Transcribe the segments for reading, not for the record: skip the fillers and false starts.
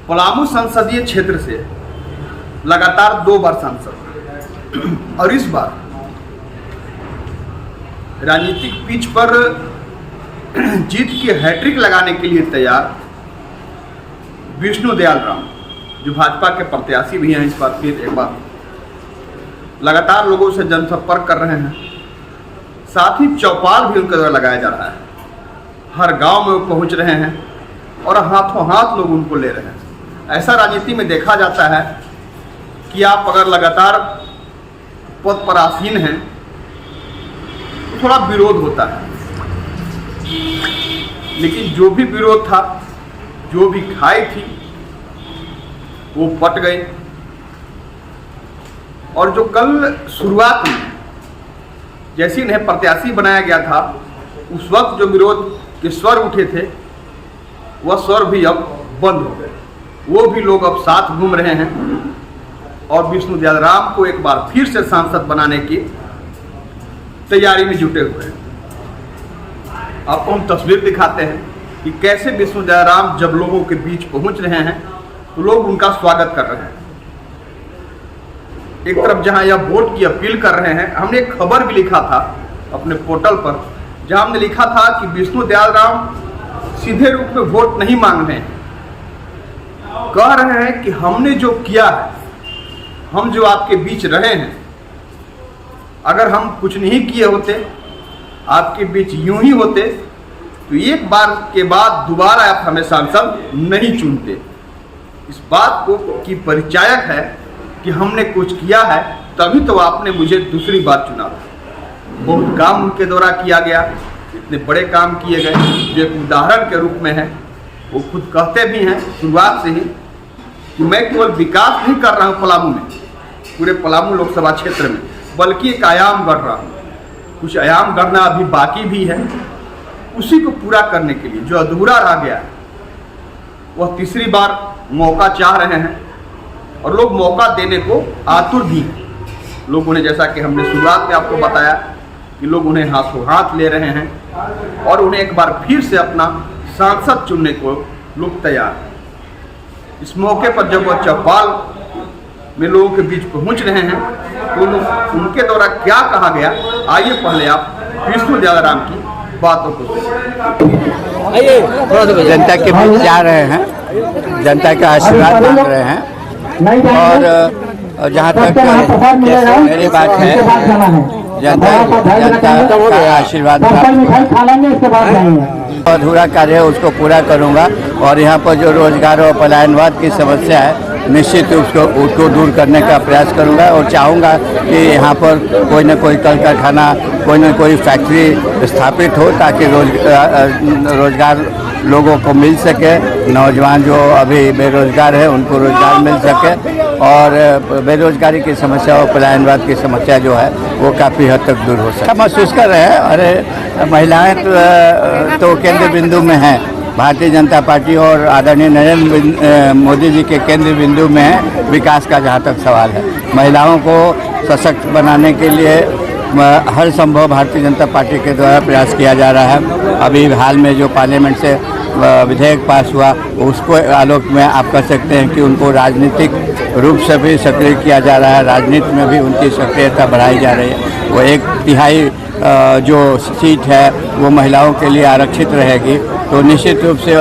पलामू संसदीय क्षेत्र से लगातार 2 बार सांसद और इस बार राजनीतिक पिच पर जीत की हैट्रिक लगाने के लिए तैयार विष्णु दयाल राम, जो भाजपा के प्रत्याशी भी हैं, इस बार फिर एक बार लगातार लोगों से जनसंपर्क कर रहे हैं। साथ ही चौपाल भी उनके द्वारा लगाया जा रहा है। हर गांव में वो पहुंच रहे हैं और हाथों हाथ लोग उनको ले रहे हैं। ऐसा राजनीति में देखा जाता है कि आप अगर लगातार पद पर आसीन हैं तो थोड़ा विरोध होता है, लेकिन जो भी विरोध था, जो भी खाई थी, वो पट गए। और जो कल शुरुआत में जैसे इन्हें प्रत्याशी बनाया गया था, उस वक्त जो विरोध के स्वर उठे थे, वह स्वर भी अब बंद हो गए। वो भी लोग अब साथ घूम रहे हैं और विष्णु दयाल राम को एक बार फिर से सांसद बनाने की तैयारी में जुटे हुए हैं। आपको हम तस्वीर दिखाते हैं कि कैसे विष्णु दयाल राम जब लोगों के बीच पहुंच रहे हैं तो लोग उनका स्वागत कर रहे हैं। एक तरफ जहां यह वोट की अपील कर रहे हैं, हमने एक खबर भी लिखा था अपने पोर्टल पर, जहां हमने लिखा था कि विष्णु दयाल राम सीधे रूप में वोट नहीं मांग रहे हैं, कह रहे हैं कि हमने जो किया है, हम जो आपके बीच रहे हैं, अगर हम कुछ नहीं किए होते, आपके बीच यूं ही होते, तो एक बार के बाद दोबारा आप हमें सांसद नहीं चुनते। इस बात को की परिचायक है कि हमने कुछ किया है, तभी तो आपने मुझे दूसरी बार चुना। बहुत काम उनके द्वारा किया गया, इतने बड़े काम किए गए जो एक उदाहरण के रूप में है। वो खुद कहते भी हैं शुरुआत से ही कि मैं केवल विकास नहीं कर रहा हूँ पलामू में, पूरे पलामू लोकसभा क्षेत्र में, बल्कि एक आयाम गढ़ रहा हूँ। कुछ आयाम गढ़ना अभी बाकी भी है। उसी को पूरा करने के लिए जो अधूरा रह गया है, वह तीसरी बार मौका चाह रहे हैं और लोग मौका देने को आतुर भी हैं। लोग उन्हें, जैसा कि हमने शुरुआत में आपको बताया, कि लोग उन्हें हाथों हाथ ले रहे हैं और उन्हें एक बार फिर से अपना सांसद चुनने को लोग तैयार हैं। इस मौके पर जब वह चौपाल में लोगों के बीच पहुंच रहे हैं तो उनके द्वारा क्या कहा गया, आइए पहले आप विष्णु दयाल राम की बातों को जनता के बीच जा रहे हैं, जनता का आशीर्वाद मांग रहे हैं और जहाँ तक मेरी बात है, जनता का आशीर्वाद अधूरा कार्य है उसको पूरा करूँगा। और यहाँ पर जो रोजगार और पलायनवाद की समस्या है, निश्चित उसको दूर करने का प्रयास करूँगा और चाहूँगा कि यहाँ पर कोई न कोई कल कारखाना, कोई न कोई फैक्ट्री स्थापित हो, ताकि रोजगार लोगों को मिल सके। नौजवान जो अभी बेरोजगार है उनको रोजगार मिल सके और बेरोजगारी की समस्या और पलायनवाद की समस्या जो है वो काफ़ी हद तक दूर हो सके। महसूस कर रहे हैं, अरे महिलाएं तो केंद्र बिंदु में हैं, भारतीय जनता पार्टी और आदरणीय नरेंद्र मोदी जी के केंद्र बिंदु में है विकास का। जहाँ तक सवाल है, महिलाओं को सशक्त बनाने के लिए हर संभव भारतीय जनता पार्टी के द्वारा प्रयास किया जा रहा है। अभी हाल में जो पार्लियामेंट से विधेयक पास हुआ, उसको आलोक में आप कह सकते हैं कि उनको राजनीतिक रूप से भी सक्रिय किया जा रहा है, राजनीति में भी उनकी सक्रियता बढ़ाई जा रही है। वो 1/3 जो सीट है वो महिलाओं के लिए आरक्षित रहेगी, तो निश्चित रूप से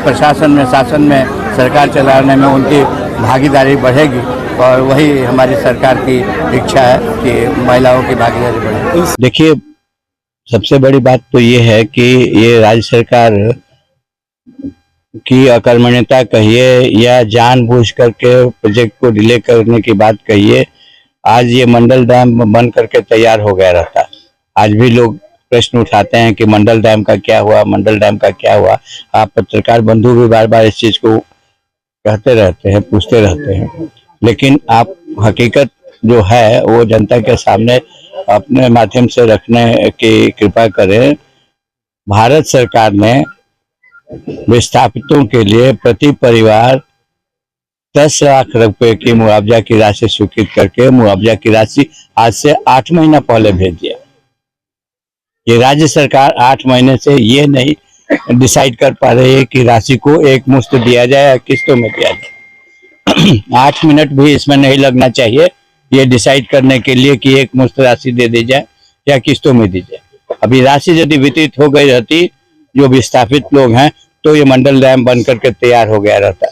प्रशासन में, शासन में, सरकार चलाने में उनकी भागीदारी बढ़ेगी और वही हमारी सरकार की इच्छा है कि महिलाओं की भागीदारी बढ़े। देखिए, सबसे बड़ी बात तो ये है कि ये राज्य सरकार की अकर्मण्यता कहिए या जानबूझ करके प्रोजेक्ट को डिले करने की बात कहिए, आज ये मंडल डैम बन करके तैयार हो गया रहता। आज भी लोग प्रश्न उठाते हैं कि मंडल डैम का क्या हुआ, मंडल डैम का क्या हुआ। आप पत्रकार बंधु भी बार बार इस चीज को कहते रहते हैं, पूछते रहते हैं, लेकिन आप हकीकत जो है वो जनता के सामने अपने माध्यम से रखने की कृपा करें। भारत सरकार ने विस्थापितों के लिए प्रति परिवार 10 लाख रुपए की मुआवजा की राशि स्वीकृत करके मुआवजा की राशि आज से 8 महीना पहले भेज दिया। ये राज्य सरकार 8 महीने से ये नहीं डिसाइड कर पा रही है कि राशि को एक मुश्त दिया जाए या किस्तों में दिया जाए। 8 मिनट भी इसमें नहीं लगना चाहिए ये डिसाइड करने के लिए कि एक मुश्त राशि दे दी जाए या किस्तों में दी जाए। अभी राशि यदि वितरित हो गई रहती, जो विस्थापित लोग हैं, तो ये मंडल डैम बन करके तैयार हो गया रहता।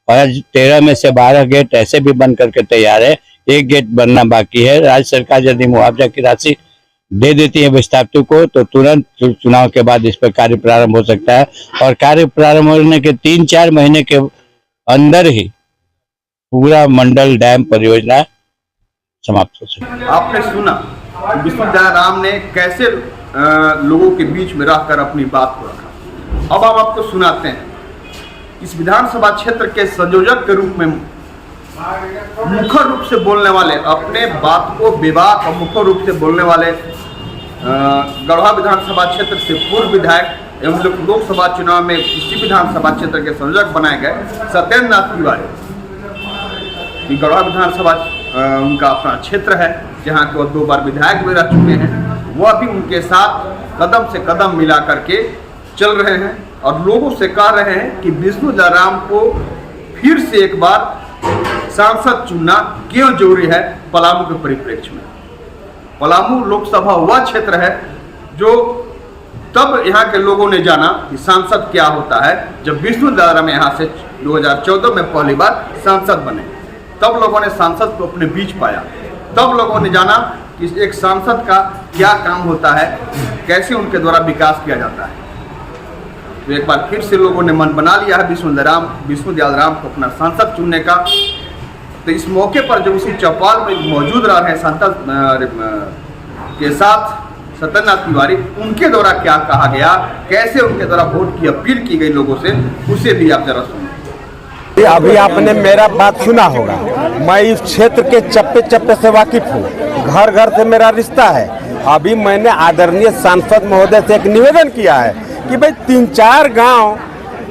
और आज 13 में से 12 गेट ऐसे भी बन करके तैयार है, एक गेट बनना बाकी है। राज्य सरकार यदि मुआवजा की राशि दे देती है विस्थापितों को तो तुरंत चुनाव के बाद इस पर कार्य प्रारंभ हो सकता है, और कार्य प्रारंभ होने के 3-4 महीने के अंदर ही पूरा मंडल डैम परियोजना समाप्त हो सकती है। आपने सुना विष्णुदयाल राम ने कैसे लोगों के बीच में रहकर अपनी बात को रखा। अब हम आपको सुनाते हैं। इस विधानसभा क्षेत्र के संयोजक के रूप में मुखर रूप से बोलने वाले, अपने बात को बेबाक और मुखर रूप से बोलने वाले गढ़वा विधानसभा क्षेत्र से पूर्व विधायक एवं लोकसभा चुनाव में इसी विधानसभा क्षेत्र के संयोजक बनाए गए सत्येंद्र नाथ तिवारी। गढ़वा विधानसभा उनका अपना क्षेत्र है, जहाँ के वो 2 बार विधायक भी रह चुके हैं। वह भी उनके साथ कदम से कदम मिला करके चल रहे हैं और लोगों से कह रहे हैं कि विष्णुदयाल राम को फिर से एक बार सांसद चुनना क्यों जरूरी है पलामू के परिप्रेक्ष्य में। पलामू लोकसभा वह क्षेत्र है जो तब यहाँ के लोगों ने जाना कि सांसद क्या होता है जब विष्णुदयाल राम यहाँ से 2014 में पहली बार सांसद बने। तब लोगों ने सांसद को अपने बीच पाया, तब लोगों ने जाना कि एक सांसद का क्या काम होता है, कैसे उनके द्वारा विकास किया जाता है। तो एक बार फिर से लोगों ने मन बना लिया है विष्णुदयाल राम को अपना सांसद चुनने का। तो इस मौके पर जब उसी चौपाल में मौजूद रह रहे सांसद के साथ सत्येंद्र नाथ तिवारी, उनके द्वारा क्या कहा गया, कैसे उनके द्वारा वोट की अपील की गई लोगों से, उसे भी आप जरा सुनिए। अभी आपने मेरा बात सुना होगा, मैं इस क्षेत्र के चप्पे चप्पे से वाकिफ हूँ, घर घर से मेरा रिश्ता है। अभी मैंने आदरणीय सांसद महोदय से एक निवेदन किया है कि भाई 3-4 गांव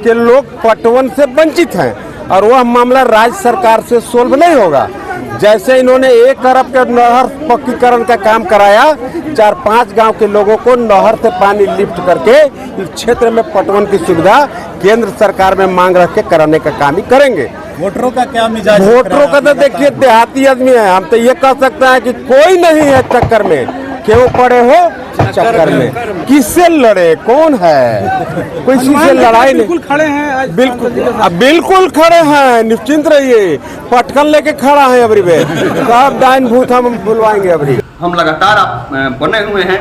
के लोग पटवन से वंचित हैं और वह मामला राज्य सरकार से सोल्व नहीं होगा। जैसे इन्होंने 1 अरब के नहर पक्कीकरण का काम कराया, 4-5 गांव के लोगों को नहर से पानी लिफ्ट करके इस क्षेत्र में पटवन की सुविधा केंद्र सरकार में मांग रख के कराने का काम ही करेंगे। वोटरों का क्या मिजाज? वोटरों का तो देखिए देहाती आदमी है, हम तो ये कह सकते हैं कि कोई नहीं है चक्कर में। क्यों पड़े हो चक्कर में? किससे लड़े? कौन है? कोई से लड़ाई नहीं। बिल्कुल खड़े हैं, बिल्कुल खड़े हैं, निश्चिंत रहिए। पटकन लेके खड़ा है अबरी बे, कब डाइन भूत हम बुलवाएंगे अबरी। हम लगातार बने हुए हैं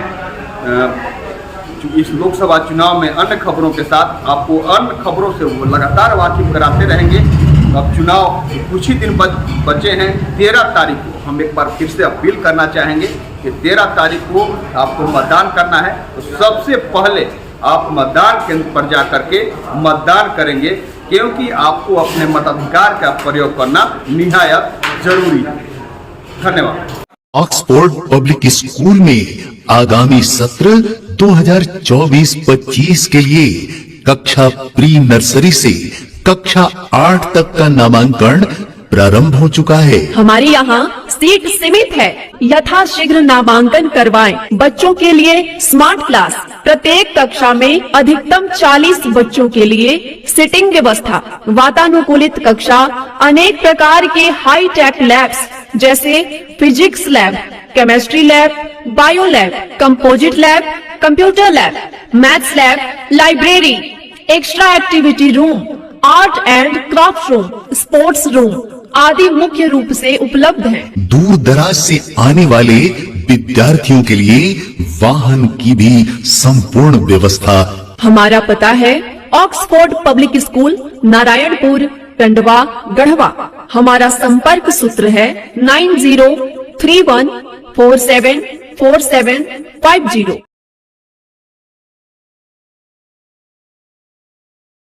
इस लोकसभा चुनाव में अन्य खबरों के साथ, आपको अन्य खबरों से लगातार वाकिफ कराते रहेंगे। अब चुनाव कुछ ही दिन बचे हैं। 13 तारीख को हम एक बार फिर से अपील करना चाहेंगे कि 13 तारीख को आपको मतदान करना है, तो सबसे पहले आप मतदान केंद्र पर जा करके मतदान करेंगे, क्योंकि आपको अपने मताधिकार का प्रयोग करना निहायत जरूरी है। धन्यवाद। ऑक्सफोर्ड पब्लिक स्कूल में आगामी सत्र 2024-25 के लिए कक्षा प्री नर्सरी से कक्षा 8 तक का नामांकन प्रारंभ हो चुका है। हमारे यहाँ सीट सीमित है, यथाशीघ्र नामांकन करवाएं। बच्चों के लिए स्मार्ट क्लास, प्रत्येक कक्षा में अधिकतम 40 बच्चों के लिए सिटिंग व्यवस्था, वातानुकूलित कक्षा, अनेक प्रकार के हाई टेक लैब्स जैसे physics lab, chemistry lab, bio lab, composite lab, computer lab, maths lab, library, extra activity room, art and craft room, sports room आदि मुख्य रूप से उपलब्ध हैं। दूर दराज से आने वाले विद्यार्थियों के लिए वाहन की भी संपूर्ण व्यवस्था। हमारा पता है Oxford public school, Narayanpur, Tandwa, Garhwa. हमारा संपर्क सूत्र है 9031474750।